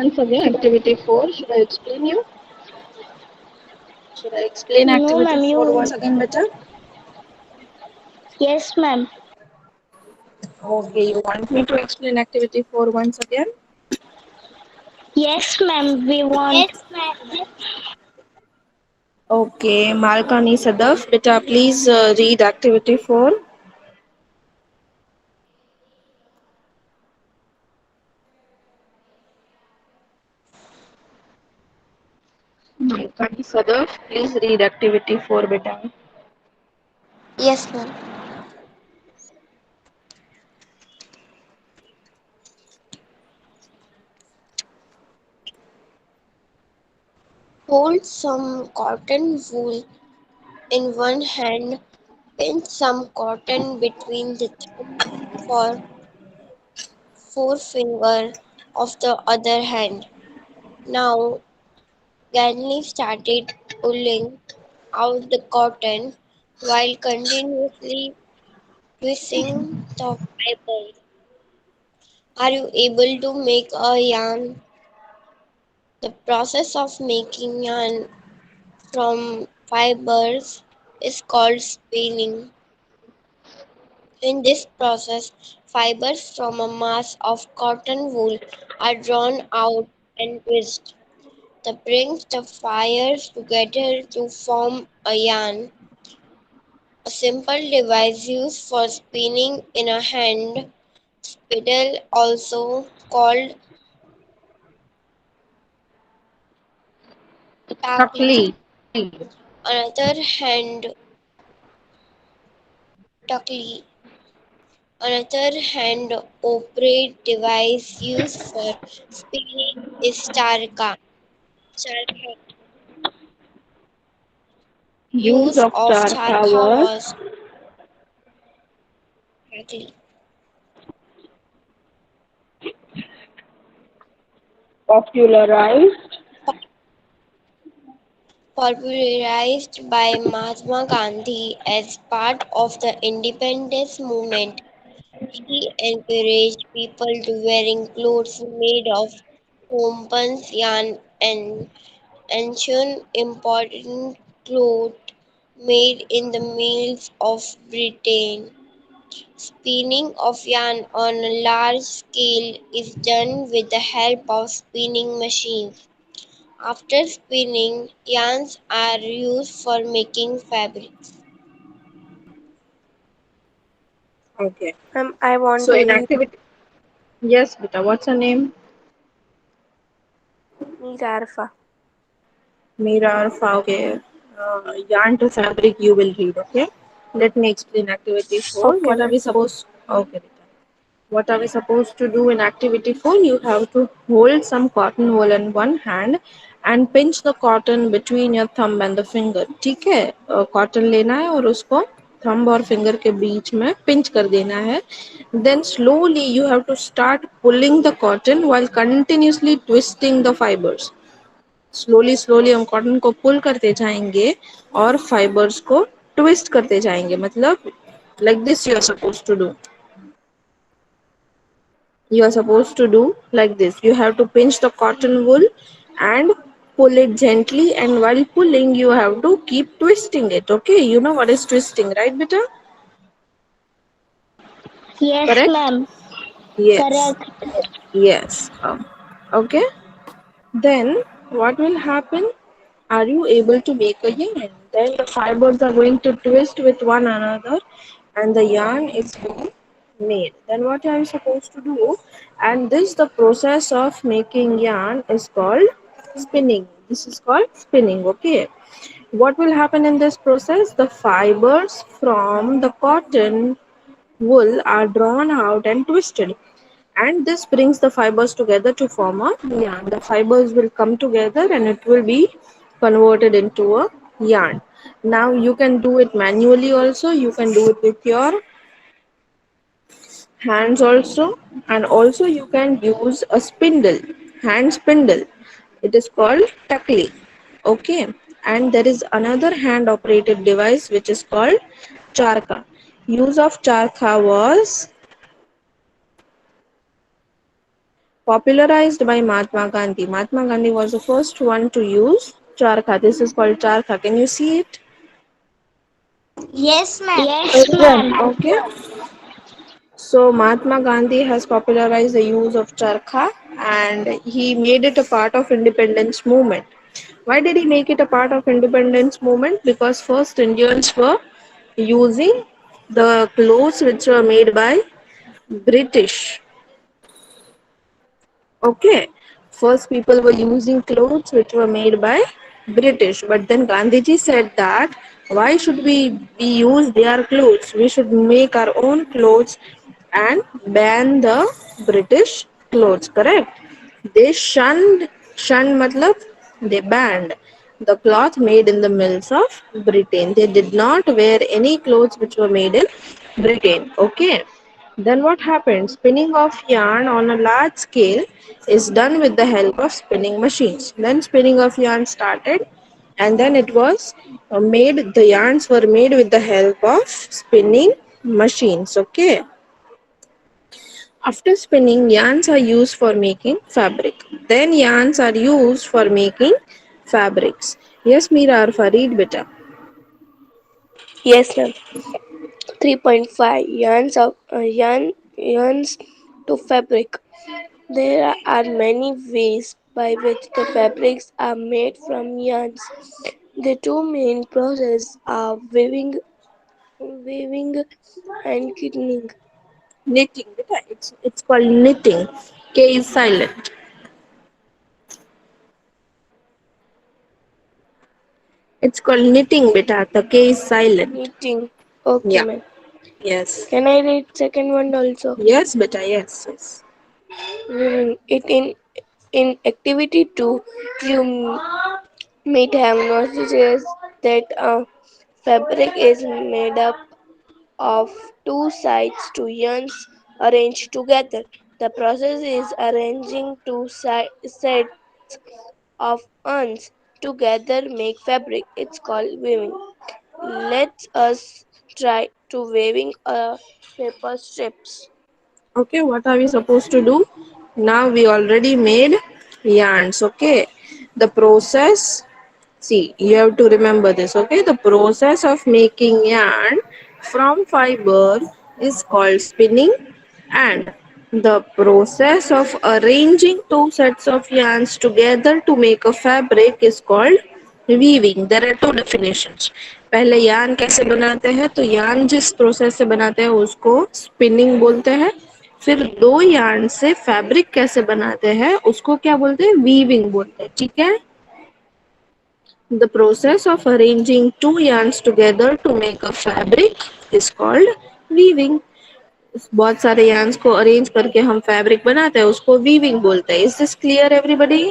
once again activity 4. Should I explain you? Should I explain No, activity ma'am. 4 You. once again better? Yes, ma'am. Okay, you want me to explain activity 4 once again? Yes, ma'am. We want. Okay, Malkani Sadaf, beta, please read activity 4. Malkani Sadaf, please read activity 4, beta. Yes, ma'am. Hold some cotton wool in one hand, pinch some cotton between the thumb for forefinger of the other hand. Now, Ganley started pulling out the cotton while continuously twisting the fiber. Are you able to make a yarn? The process of making yarn from fibers is called spinning. In this process, fibers from a mass of cotton wool are drawn out and twisted. That brings the fibers together to form a yarn, a simple device used for spinning in a hand spindle, also called tackle. Takli. Another hand tuckly. Another hand operated device used for spinning is charka. Charka Use use of of charkha charka was was tackly. popularized. Popularized by Mahatma Gandhi as part of the independence movement. He encouraged people to wearing clothes made of homespun yarn and ensure important clothes made in the mills of Britain. Spinning of yarn on a large scale is done with the help of spinning machines. After spinning, yarns are used for making fabrics. Okay. I want So to in read activity, yes, beta, what's her name? Meet Arfa. Mira Arfa, okay. Yarn to fabric you will read, okay? Let me explain activity 4. Okay, What are ma'am. we supposed, okay, beta. What are we supposed to do in activity 4? You have to hold some cotton wool in one hand and pinch the cotton between your thumb and the finger. ठीक है? Cotton लेना है और उसको thumb और finger के बीच में pinch कर देना है. Then slowly you have to start pulling the cotton while continuously twisting the fibers. Slowly हम कॉटन को पुल करते जाएंगे और फाइबर्स को ट्विस्ट करते जाएंगे. मतलब like this you are supposed to do. You are supposed to do like this. You have to pinch the cotton wool and pull it gently, and while pulling you have to keep twisting it. Okay, you know what is twisting, right, beta? Yes, Correct? ma'am. Yes. Correct. Yes. Okay. Then what will happen? Are you able to make a yarn? Then the fibers are going to twist with one another and the yarn is being made. Then what are you supposed to do? And this the process of making yarn is called spinning. This is called spinning, okay? What will happen in this process? The fibers from the cotton wool are drawn out and twisted, and this brings the fibers together to form a yarn. The fibers will come together and it will be converted into a yarn. Now you can do it manually also, you can do it with your hands also, and also you can use a spindle, hand spindle. It is called takli. Okay, and there is another hand operated device which is called charka. Use of charka was popularized by Mahatma Gandhi. Mahatma Gandhi was the first one to use charkha. This is called charkha. Can you see it? Yes, ma'am. Yes, ma'am. Okay. So Mahatma Gandhi has popularized the use of charkha and he made it a part of independence movement. Why did he make it a part of independence movement? Because first Indians were using the clothes which were made by British. Okay, first people were using clothes which were made by British, but then Gandhiji said that why should we use their clothes? We should make our own clothes and ban the British clothes. Correct? They shunned matlab they banned the cloth made in the mills of Britain. They did not wear any clothes which were made in Britain. Okay. Then what happens? Spinning of yarn on a large scale is done with the help of spinning machines. Then spinning of yarn started and then it was the yarns were made with the help of spinning machines. Okay. After spinning, yarns are used for making fabric. Then yarns are used for making fabrics. Yes, Meera, Arfa, read beta. Yes, ma'am. 3.5 yarns to fabric. There are many ways by which the fabrics are made from yarns. The two main processes are weaving and knitting. Knitting, beta. It's called knitting. K is silent. It's called knitting, beta. The K is silent. Knitting. Okay, Yeah. ma'am. Yes. Can I read second one also? Yes, beta. Yes. Yes. Weaving. In activity 2, you might have noticed that fabric is made up of two sides to yarns arranged together. The process is arranging two sets of yarns together make fabric. It's called weaving. Let us try to weaving a paper strips. Okay, what are we supposed to do? Now we already made yarns. Okay, the process. See, you have to remember this. Okay, the process of making yarn from fiber is called spinning, and the process of arranging two sets of yarns together to make a fabric is called weaving. There are two definitions. पहले यान कैसे बनाते हैं? तो यान जिस process से बनाते हैं उसको स्पिनिंग बोलते हैं. फिर दो यार्न से फैब्रिक कैसे बनाते हैं उसको क्या बोलते हैं? वीविंग बोलते हैं. ठीक है. The process of arranging two yarns together to make a fabric is called weaving. बहुत सारे yarns को अरेंज करके हम फैब्रिक बनाते हैं उसको वीविंग बोलते हैं. Is this clear everybody?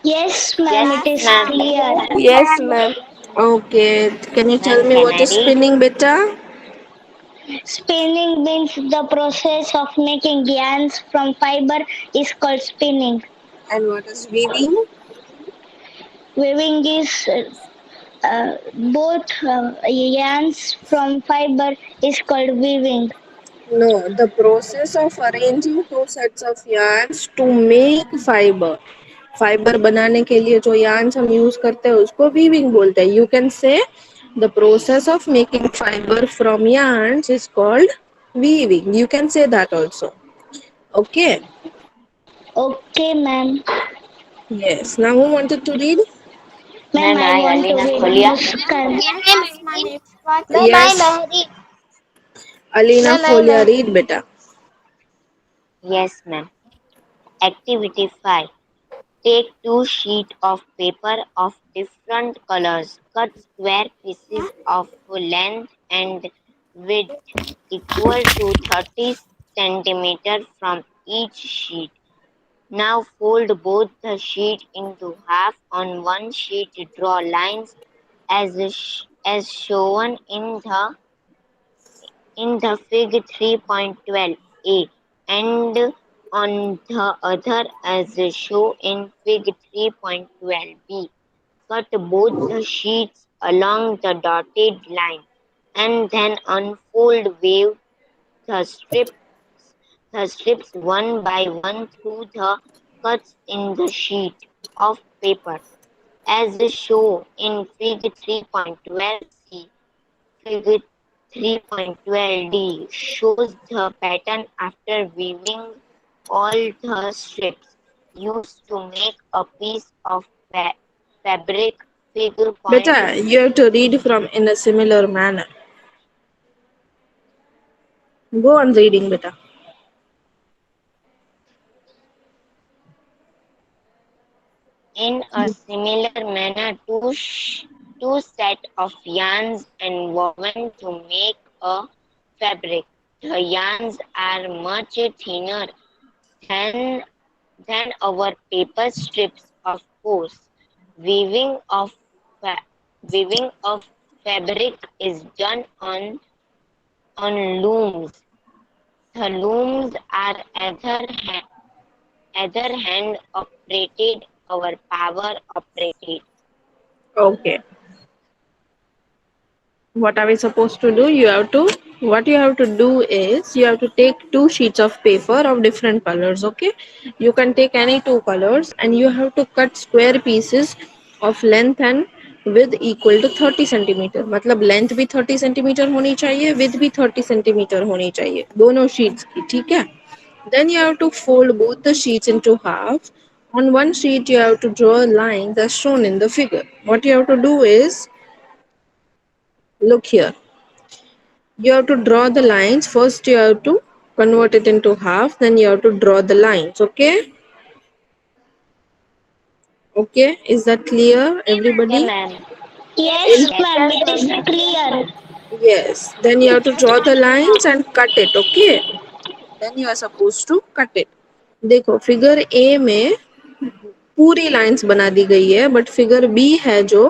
Yes, ma'am, it Yes, is ma'am. clear. Yes, ma'am. Okay, can you tell Ma'am, me can what I is read? spinning, beta? Spinning means the process of making yarns from fiber is called spinning. And what is weaving? Weaving is both yarns from fiber is called weaving. No, the process of arranging two sets of yarns to make fiber. Fibre बनाने के लिए जो yarns हम use करते हैं उसको weaving बोलते हैं. You can say the process of making fiber from yarns is called weaving. You can say that also. Okay. Okay, ma'am. Yes. Now who wanted to read? Ma'am, Ma'am, I I, want to Alina read Kholia. Muskan. Ma'am, I Yes. Mehri. Alina Ma'am, I Folia, Mehri. read beta. Yes, ma'am. Activity 5. Take two sheets of paper of different colors. Cut square pieces of length and width equal to 30 centimeters from each sheet. Now fold both the sheets into half. On one sheet, draw lines as shown in the figure 3.12a, and on the other as shown in figure 3.12b. Cut both the sheets along the dotted line and then unfold wave the strips the strips one by one through the cuts in the sheet of paper, as shown in Fig 3.12c. Fig 3.12d shows the pattern after weaving all the strips used to make a piece of fabric. Figure point Beta, you have to read from in a similar manner. Go on reading, beta. in a similar manner, two sets of yarns and woven to make a fabric. The yarns are much thinner than our paper strips, of course. Weaving of fa- weaving of fabric is done on looms. The looms are either hand operated or power operated. Okay. What are we supposed to do? What you have to do is you have to take two sheets of paper of different colors. Okay, you can take any two colors and you have to cut square pieces of length and width equal to 30 centimeter. मतलब length भी 30 centimetre होनी चाहिए, width भी 30 centimetre होनी चाहिए दोनों sheets की. ठीक है. Then you have to fold both the sheets into half. On one sheet you have to draw a line as shown in the figure. What you have to do is, look here, you have to draw the lines. First you have to convert it into half, then you have to draw the lines. Okay, okay, is that clear Okay, everybody? ma'am. Yes, In, Yes, ma'am. It is clear. yes, then you have to draw the lines and cut it. Okay, then you are supposed to cut it. देखो figure A में पूरी lines बना दी गई है, but figure B है जो,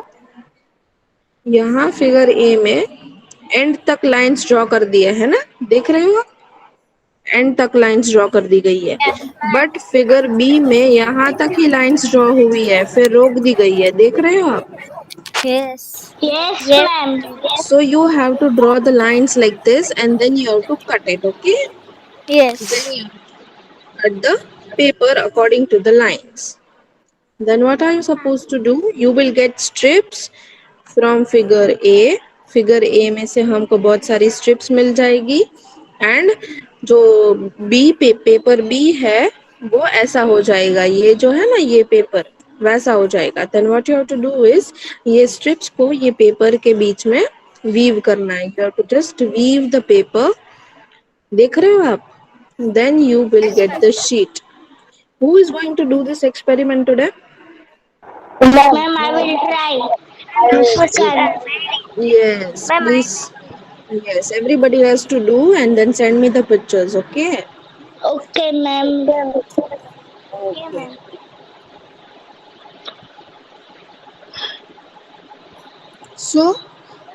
यहाँ figure A में एंड तक लाइंस ड्रॉ कर दिए है ना, देख रहे हो, एंड तक लाइंस ड्रॉ कर दी गई है. बट फिगर बी में यहाँ तक ही लाइंस ड्रॉ हुई है, फिर रोक दी गई है, देख रहे हो आप. Yes. Yes, Yes. ma'am. So you have to draw the lines like this and then you have to cut it. Okay, then Yes. you cut the paper according to the lines. Then what are you supposed to do? You will get strips from figure A. Figure A में से हमको बहुत सारी strips मिल जाएगी and जो paper B है वो ऐसा हो जाएगा, ये जो है ना ये पेपर वैसा हो जाएगा. Then what you have to do is, ये स्ट्रिप्स को ये पेपर के बीच में वीव करना है. You have to just weave the paper, देख रहे हो आप. Then you will get the sheet. Who is going to do this experiment today? Ma'am, I will try. Muskan. Yes, please. Yes, everybody has to do and then send me the pictures, okay? Okay, ma'am. Okay. So,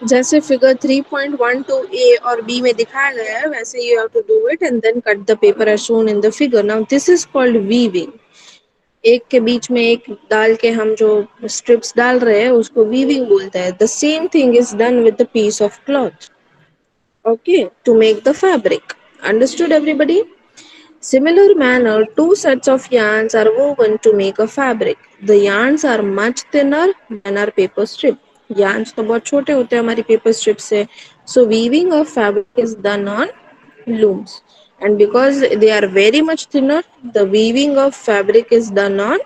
जैसे figure 3.12 ए और B में दिखाया गया है वैसे you have to do it and then cut the paper as shown in the figure. Now this is called weaving. एक के बीच में एक डाल के हम जो स्ट्रिप्स डाल रहे हैं उसको weaving बोलते हैं. The same thing is done with the piece of cloth. Okay, to make the fabric. Understood everybody? Similar manner, two sets of yarns are woven to make a fabric. The yarns are much thinner than our paper strip. Yarns तो बहुत छोटे होते हैं हमारी paper strip से. So weaving of fabric is done on looms. And because they are very much thinner, the weaving of fabric is done on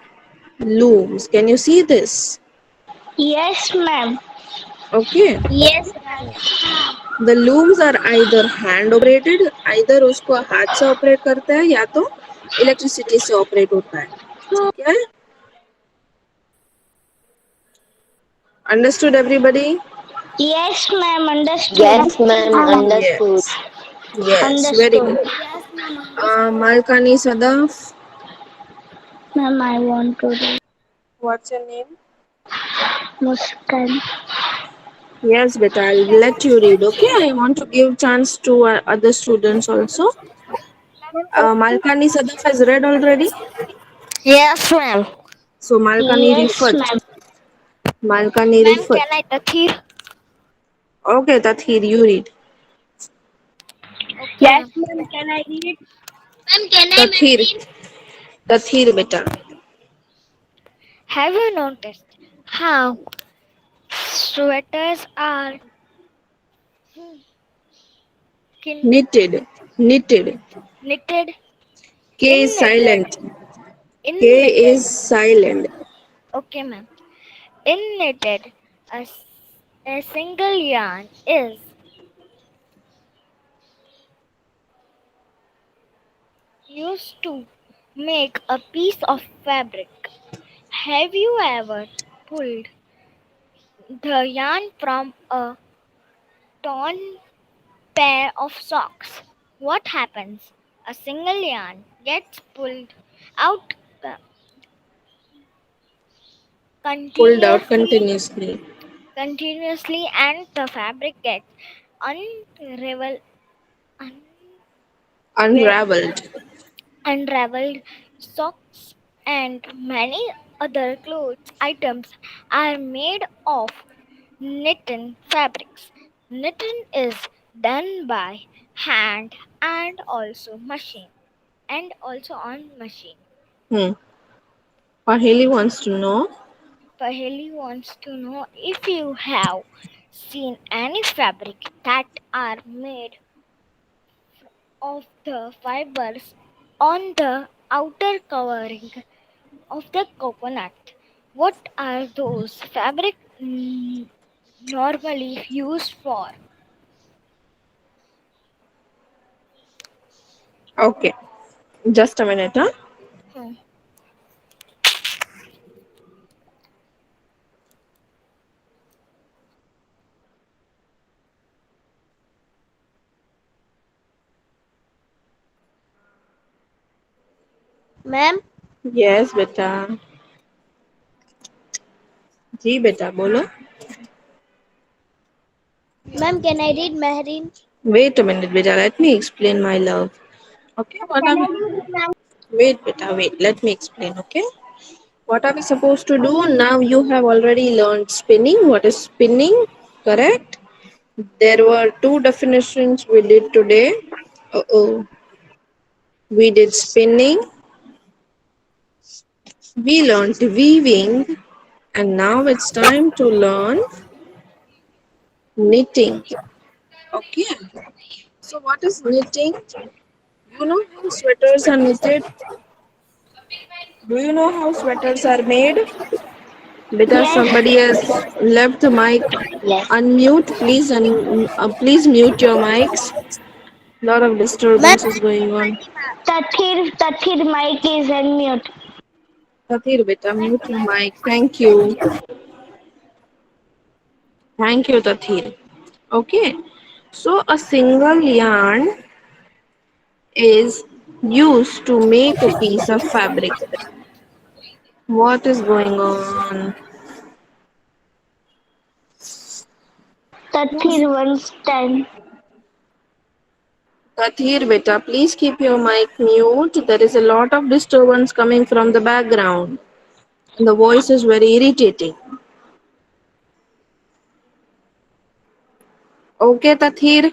looms. Can you see this? Yes, ma'am. Okay. Yes. The looms are either hand operated, either उसको हाथ से operate करता है या तो electricity से operate होता है. ठीक है? Understood everybody? Yes, ma'am. Understood. Yes, ma'am. Understood. Yes. Yes, very Understood. good. Malkani Sadaf, Ma'am, I want to do what's your name? Muskan. Yes, beta, I'll let you read. Okay, I want to give chance to other students also. Malkani Sadaf has read already. Yes, ma'am. So Malkani Yes, Rifat. ma'am. Malkani Ma'am, Rifat. can I touch here? Okay, Tathir, you read. Okay, ma'am. Ma'am. Can I read it? Ma'am, can I Tathir, Tathir beta. Have you noticed how sweaters are kin- Knitted, knitted. knitted K is in knitted silent. in K knitted? is silent. Okay, ma'am. In knitted, a single yarn is used to make a piece of fabric. Have you ever pulled the yarn from a torn pair of socks? What happens? A single yarn gets pulled out uh, Pulled out continuously continuously. continuously and the fabric gets unravel, Unraveled. unraveled. Socks and many other clothes items are made of knitting fabrics. Knitting is done by hand and also on machine. Hmm. Paheli wants to know. Paheli wants to know if you have seen any fabric that are made of the fibers on the outer covering of the coconut. What are those fabric normally used for? Okay. Just a minute, huh? Hmm. Ma'am, Yes, beta. जी बेटा बोलो. ma'am, can I read Mehreen? Wait a minute, beta. Let me explain, my love. Okay, what are we? Wait, beta. Wait. Let me explain. Okay. What are we supposed to do? Now you have already learned spinning. What is spinning? Correct? There were two definitions we did today. Oh. We did spinning, we learned weaving, and now it's time to learn knitting. Okay. So what is knitting? You know how sweaters are knitted? Do you know how sweaters are made? Because Yes. somebody has left the mic Yes. unmute. Please mute your mics. Lot of Ma'am, disturbance is going on. Tathir mic is unmute. Kathir, beta, mute your mic. Thank you. Thank you, Tathir. Okay. So a single yarn is used to make a piece of fabric. What is going on? Tathir once time. Kathir beta, please keep your mic mute. There is a lot of disturbance coming from the background. The voice is very irritating. Okay, Tathir?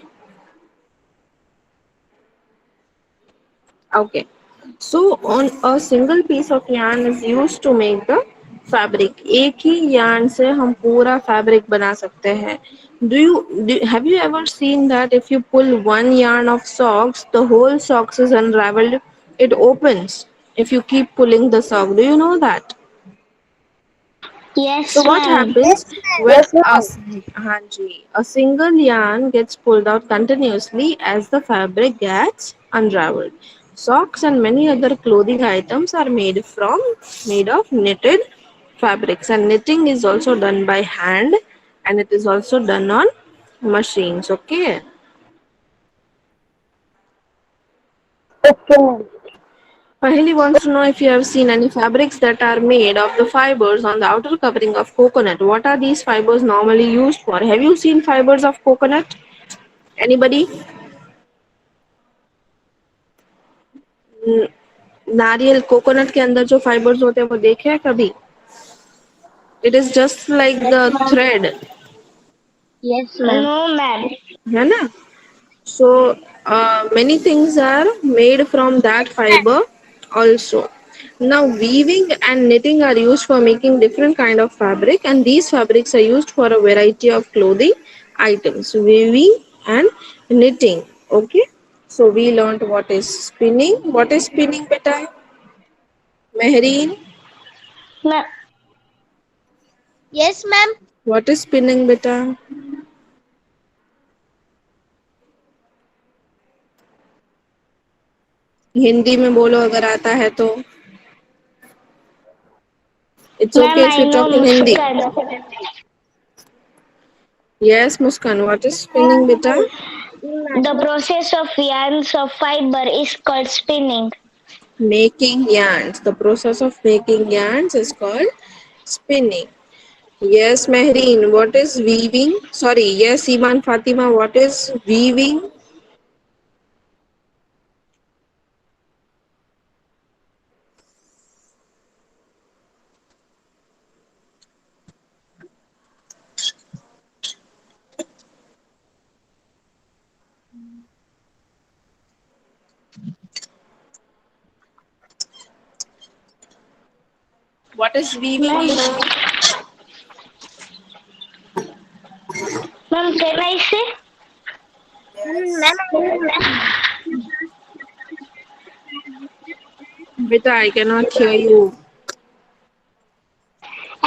Okay. So on a single piece of yarn is used to make the fabric. एक ही yarn से हम पूरा fabric बना सकते हैं. Have you ever seen that if you pull one yarn of socks, the whole socks is unraveled? It opens if you keep pulling the sock. Do you know that? So Yes, what ma'am. happens when a single yarn gets pulled out continuously as the fabric gets unraveled? Socks and many other clothing items are made of knitted fabrics, and knitting is also done by hand, and it is also done on machines. Okay. Paheli wants to know if you have seen any fabrics that are made of the fibers on the outer covering of coconut. What are these fibers normally used for? Have you seen fibers of coconut? Anybody? न- नारियल coconut के अंदर जो fibres होते हैं वो देखे हैं कभी? It is just like the thread, No, ma'am. है ना? So many things are made from that fiber also. Now weaving and knitting are used for making different kind of fabric, and these fabrics are used for a variety of clothing items. Weaving and knitting. Okay, so we learned what is spinning. What is spinning, beta? Mehreen, Ma- Yes, ma'am. what is spinning, beta? Hindi में बोलो अगर आता है तो. It's Ma'am, okay if I you know talk in Hindi. Muskan. Yes, Muskan, what is spinning, beta? The process of yarns of fiber is called spinning. Making yarns. The process of making yarns is called spinning. Yes, Mehreen, what is weaving? Sorry, yes, Iman Fatima, what is weaving? What is weaving, Ma'am, Iman? ma'am, can I say? Yes. Beta, I cannot hear you.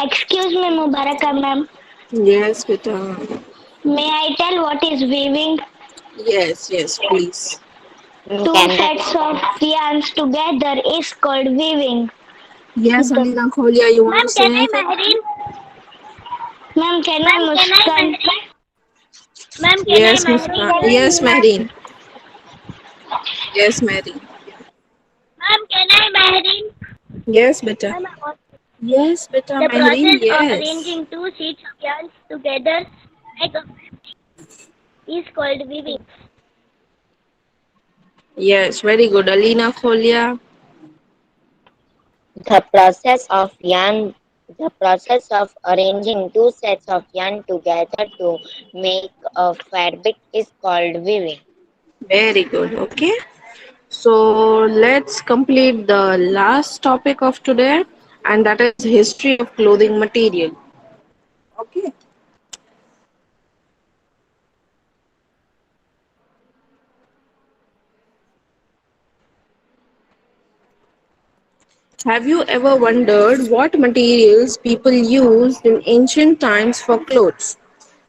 Excuse me, Mubaraka ma'am. Yes, beta. May I tell what is weaving? Yes, yes, please. Two Can the sets of yarns together is called weaving. Yes, Alina Kholia, you want to Ma'am, can say I anything? Mahreen? Ma'am, can I Ma'am, can I Muskan? Ma'am, can I Yes, Mahreen? Muskan. Yes, Mehreen. Yes, Mehreen. Ma'am, can I Mahreen? Yes, beta. Ma'am, Yes, beta, the Mehreen, process of yes. arranging two sheets of yarn together make a is called weaving. Yes, very good. Alina Kholia. the process of yarn the process of arranging two sets of yarn together to make a fabric is called weaving. Very good. Okay. So let's complete the last topic of today, and that is history of clothing material. Okay. Have you ever wondered what materials people used in ancient times for clothes?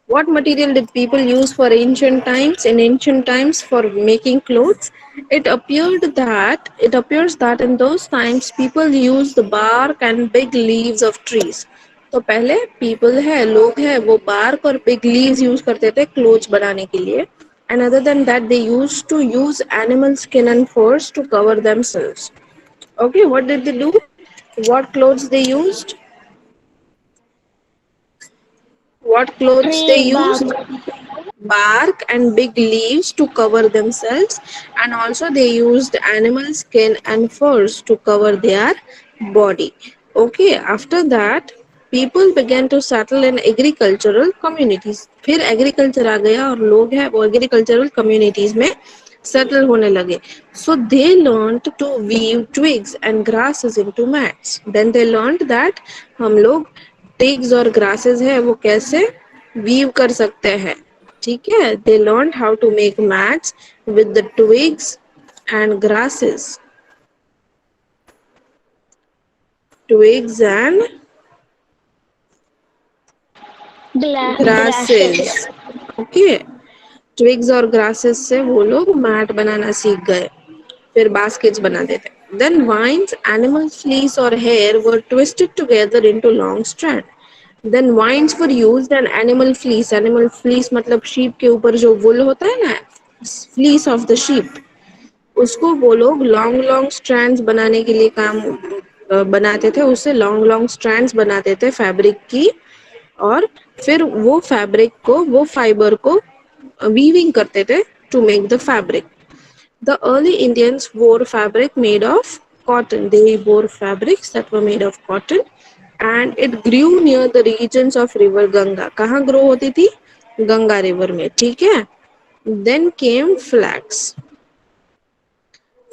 What material did people use for ancient times? In ancient times for making clothes, it appears that in those times people used the bark and big leaves of trees. तो पहले people है लोग है वो bark और big leaves use करते थे clothes बनाने के लिए. And other than that, they used to use animal skin and furs to cover themselves. Okay, what did they do? What clothes they used? What clothes they Tree bark. used? Bark and big leaves to cover themselves, and also they used animal skin and furs to cover their body. Okay, after that people began to settle in agricultural communities. फिर agriculture आ गया और लोग हैं वो agricultural communities में settle होने लगे. So they learned to weave twigs and grasses into mats. Then they learned that हम लोग twigs और grasses है वो कैसे weave कर सकते हैं. ठीक है, they learned how to make mats with the twigs and and Grasses. grasses. Okay, twigs और ग्रासेस से वो लोग मैट बनाना सीख गए, फिर बास्केट्स बनाते थे. Then vines, animal fleece or hair were twisted together into long strand. Then vines were used and animal fleece. Animal fleece मतलब sheep के ऊपर जो wool होता है ना, fleece of the sheep. उसको वो लोग लॉन्ग लॉन्ग स्ट्रैंड्स बनाने के लिए बनाते थे. उससे लॉन्ग लॉन्ग स्ट्रैंड्स बनाते थे फैब्रिक की, और फिर वो फैब्रिक को वो फाइबर को वीविंग करते थे to make the fabric. The early Indians wore fabric made of cotton. They wore fabrics that were made of cotton and it grew near the regions of river Ganga. कहाँ grow होती थी? Ganga river में. ठीक है. Then came flax.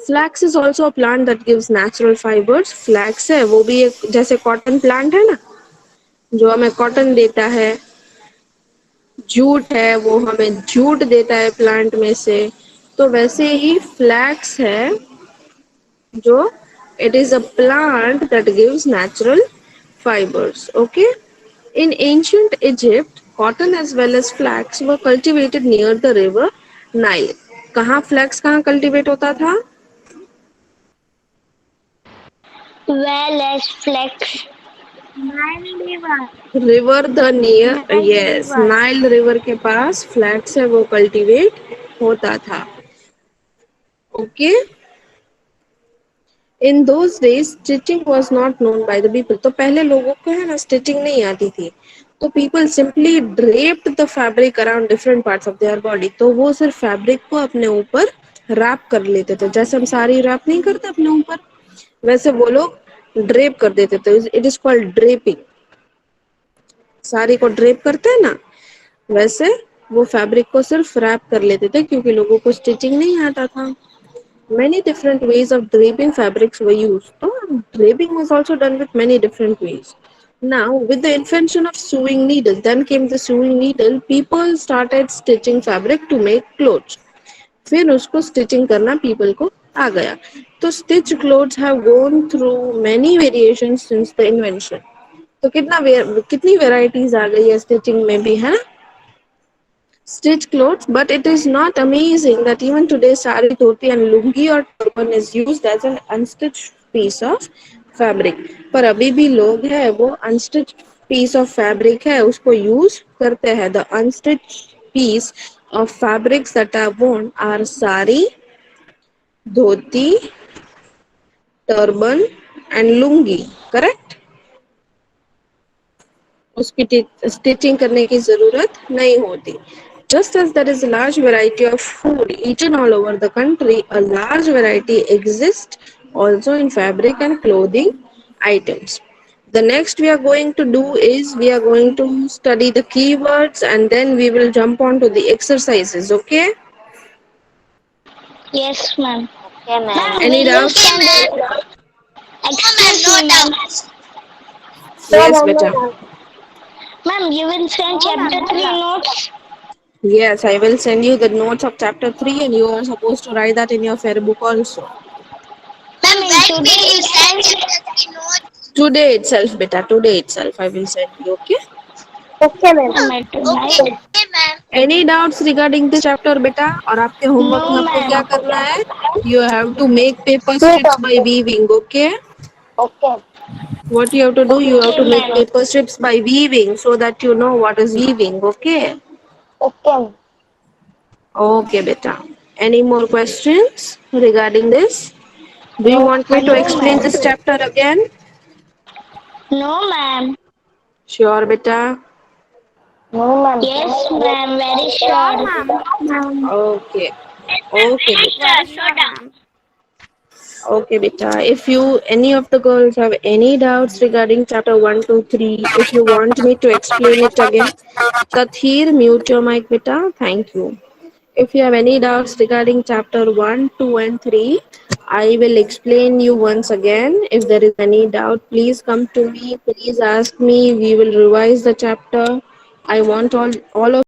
Flax is also a plant that gives natural fibers. Flax है वो भी एक जैसे कॉटन प्लांट है ना, जो हमें कॉटन देता है. जूट है वो हमें जूट देता है प्लांट में से. तो वैसे ही फ्लैक्स है जो it is a plant that gives natural fibers. Okay. In ancient Egypt, cotton as well as flax were cultivated near the river Nile. कहाँ फ्लैक्स कहाँ कल्टीवेट होता था? Well as flex. River the near, yes, Nile river के पास flex है वो cultivate होता था. Okay. In those days stitching was not known by the people. तो पहले लोगों को है ना स्टिचिंग नहीं आती थी. तो people simply draped the fabric around different parts of their body. तो वो सिर्फ फैब्रिक को अपने ऊपर रैप कर लेते थे. जैसे हम साड़ी रैप नहीं करते अपने ऊपर, वैसे वो लोग ड्रेप कर देते थे. It is called draping. Sari को ड्रेप करते हैं ना, वैसे वो फैब्रिक को सिर्फ रैप कर लेते थे क्योंकि लोगों को स्टिचिंग नहीं आता था. Many different ways of draping fabrics were used. Oh, draping was also done with many different ways. Now, with the invention of sewing needle, then came the sewing needle, people started stitching fabric to make clothes. फिर उसको stitching करना people को आ गया. तो stitch clothes have gone through many variations since the invention. तो कितनी varieties आ गई है स्टिचिंग में भी, है ना? Stitch clothes, but it is not amazing that even today sari, dhoti and lungi or turban is used as an unstitched piece of fabric. पर अभी भी लोग है वो unstitched piece of fabric है उसको use करते हैं. The unstitched piece of fabrics that are worn are sari, dhoti, turban and lungi. Correct? उसकी स्टिचिंग करने की जरूरत नहीं होती. Just as there is a large variety of food eaten all over the country, a large variety exists also in fabric and clothing items. The next we are going to do is we are going to study the keywords and then we will jump on to the exercises. Okay? Yes, ma'am. Okay, ma'am. Ma'am, Any will you doubts? send it? Excuse me, ma'am. Yes, beta. Ma'am, you will send chapter 3 notes? Yes, I will send you the notes of chapter 3 and you are supposed to write that in your fair book also. Ma'am, in today itself? Today itself, beta. Today itself I will send you. Okay? Ma'am, tonight? Any doubts regarding this chapter, beta? और आपके homework में No, आपको क्या ma'am. करना है? You have to make paper strips by weaving. Okay? Okay. What you have to do? You have Okay, to make ma'am. paper strips by weaving so that you know what is weaving. Okay? Okay. Okay, beta. Any more questions regarding this? Do you want me to No, explain ma'am. this chapter again? No, ma'am. Sure, beta. No, ma'am. Yes, ma'am. Very sure. Okay. Okay, beta. Very sure, ma'am. Okay, beta. If any of the girls have any doubts regarding chapter 1, 2, 3, if you want me to explain it again, Kathir, mute your mic, beta. Thank you. If you have any doubts regarding chapter 1, 2, and 3, I will explain you once again. If there is any doubt, please come to me. Please ask me. We will revise the chapter. I want all of